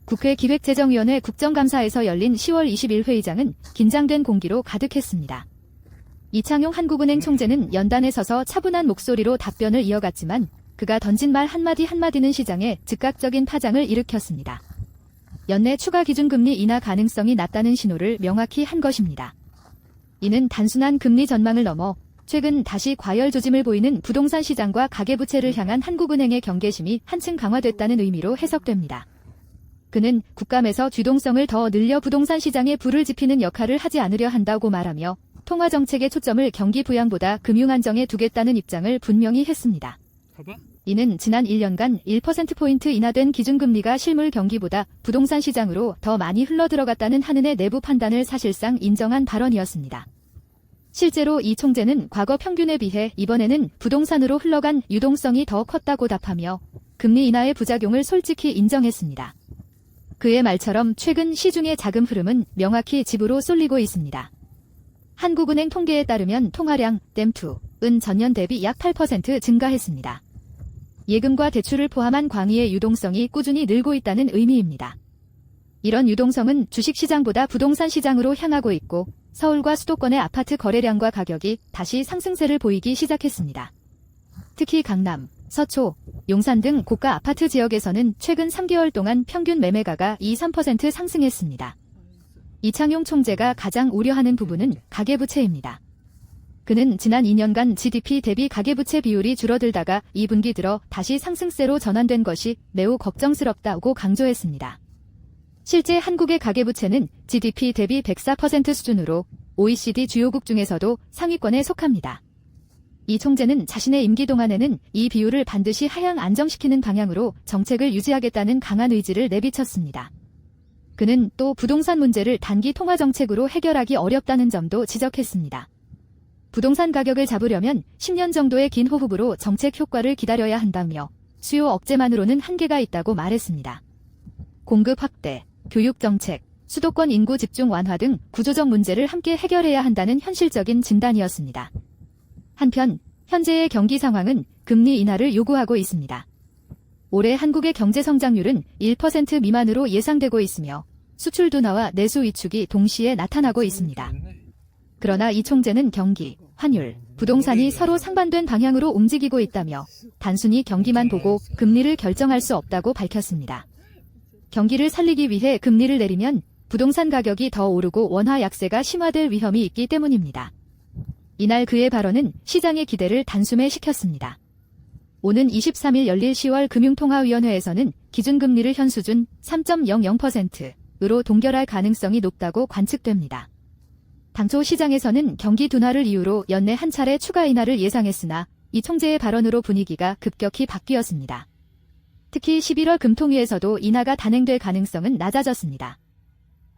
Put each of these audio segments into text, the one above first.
국회 기획재정위원회 국정감사에서 열린 10월 20일 회의장은 긴장된 공기로 가득했습니다. 이창용 한국은행 총재는 연단에 서서 차분한 목소리로 답변을 이어갔지만 그가 던진 말 한마디는 시장에 즉각적인 파장을 일으켰습니다. 연내 추가 기준금리 인하 가능성이 낮다는 신호를 명확히 한 것입니다. 이는 단순한 금리 전망을 넘어 최근 다시 과열 조짐을 보이는 부동산 시장과 가계부채를 향한 한국은행의 경계심이 한층 강화됐다는 의미로 해석됩니다. 그는 국감에서 주동성을 더 늘려 부동산 시장에 불을 지피는 역할을 하지 않으려 한다고 말하며 통화정책의 초점을 경기 부양보다 금융 안정에 두겠다는 입장을 분명히 했습니다. 이는 지난 1년간 1%포인트 인하된 기준금리가 실물 경기보다 부동산 시장으로 더 많이 흘러들어갔다는 한은의 내부 판단을 사실상 인정한 발언이었습니다. 실제로 이 총재는 과거 평균에 비해 이번에는 부동산으로 흘러간 유동성이 더 컸다고 답하며 금리 인하의 부작용을 솔직히 인정했습니다. 그의 말처럼 최근 시중의 자금 흐름은 명확히 집으로 쏠리고 있습니다. 한국은행 통계에 따르면 통화량, 댐2은 전년 대비 약 8% 증가했습니다. 예금과 대출을 포함한 광의의 유동성이 꾸준히 늘고 있다는 의미입니다. 이런 유동성은 주식시장보다 부동산 시장으로 향하고 있고 서울과 수도권의 아파트 거래량과 가격이 다시 상승세를 보이기 시작했습니다. 특히 강남, 서초, 용산 등 고가 아파트 지역에서는 최근 3개월 동안 평균 매매가가 2~3% 상승했습니다. 이창용 총재가 가장 우려하는 부분은 가계부채입니다. 그는 지난 2년간 GDP 대비 가계부채 비율이 줄어들다가 2분기 들어 다시 상승세로 전환된 것이 매우 걱정스럽다고 강조했습니다. 실제 한국의 가계부채는 GDP 대비 104% 수준으로 OECD 주요국 중에서도 상위권에 속합니다. 이 총재는 자신의 임기 동안에는 이 비율을 반드시 하향 안정시키는 방향으로 정책을 유지하겠다는 강한 의지를 내비쳤습니다. 그는 또 부동산 문제를 단기 통화정책으로 해결하기 어렵다는 점도 지적했습니다. 부동산 가격을 잡으려면 10년 정도의 긴 호흡으로 정책 효과를 기다려야 한다며 수요 억제만으로는 한계가 있다고 말했습니다. 공급 확대, 교육 정책, 수도권 인구 집중 완화 등 구조적 문제를 함께 해결해야 한다는 현실적인 진단이었습니다. 한편 현재의 경기 상황은 금리 인하를 요구하고 있습니다. 올해 한국의 경제 성장률은 1% 미만으로 예상되고 있으며 수출 둔화와 내수 위축이 동시에 나타나고 있습니다. 그러나 이 총재는 경기, 환율, 부동산이 서로 상반된 방향으로 움직이고 있다며 단순히 경기만 보고 금리를 결정할 수 없다고 밝혔습니다. 경기를 살리기 위해 금리를 내리면 부동산 가격이 더 오르고 원화 약세가 심화될 위험이 있기 때문입니다. 이날 그의 발언은 시장의 기대를 단숨에 오는 23일 열릴 10월 금융통화위원회에서는 기준금리를 현 수준 3.00%으로 동결할 가능성이 높다고 관측됩니다. 당초 시장에서는 경기 둔화를 이유로 연내 한 차례 추가 인하를 예상했으나 이 총재의 발언으로 분위기가 급격히 바뀌었습니다. 특히 11월 금통위에서도 인하가 단행될 가능성은 낮아졌습니다.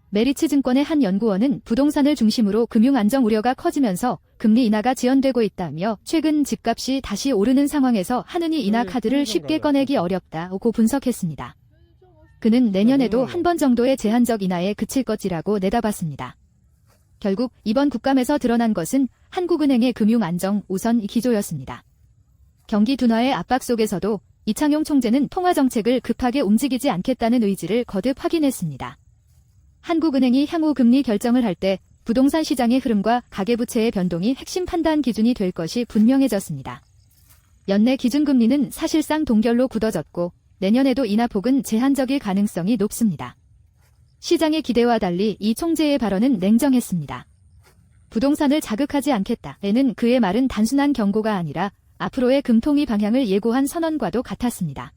메리츠증권의 한 연구원은 부동산을 중심으로 금융 안정 우려가 커지면서 금리 인하가 지연되고 있다며 최근 집값이 다시 오르는 상황에서 한은이 인하 카드를 쉽게 꺼내기 어렵다고 분석했습니다. 그는 내년에도 한 번 정도의 제한적 인하에 그칠 것이라고 내다봤습니다. 결국 이번 국감에서 드러난 것은 한국은행의 금융 안정 우선 기조였습니다. 경기 둔화의 압박 속에서도 이창용 총재는 통화정책을 급하게 움직이지 않겠다는 의지를 거듭 확인했습니다. 한국은행이 향후 금리 결정을 할 때 부동산 시장의 흐름과 가계부채의 변동이 핵심 판단 기준이 될 것이 분명해졌습니다. 연내 기준금리는 사실상 동결로 굳어졌고 내년에도 인하폭은 제한적일 가능성이 높습니다. 시장의 기대와 달리 이 총재의 발언은 냉정했습니다. 부동산을 자극하지 않겠다에는 그의 말은 단순한 경고가 아니라 앞으로의 금통위 방향을 예고한 선언과도 같았습니다.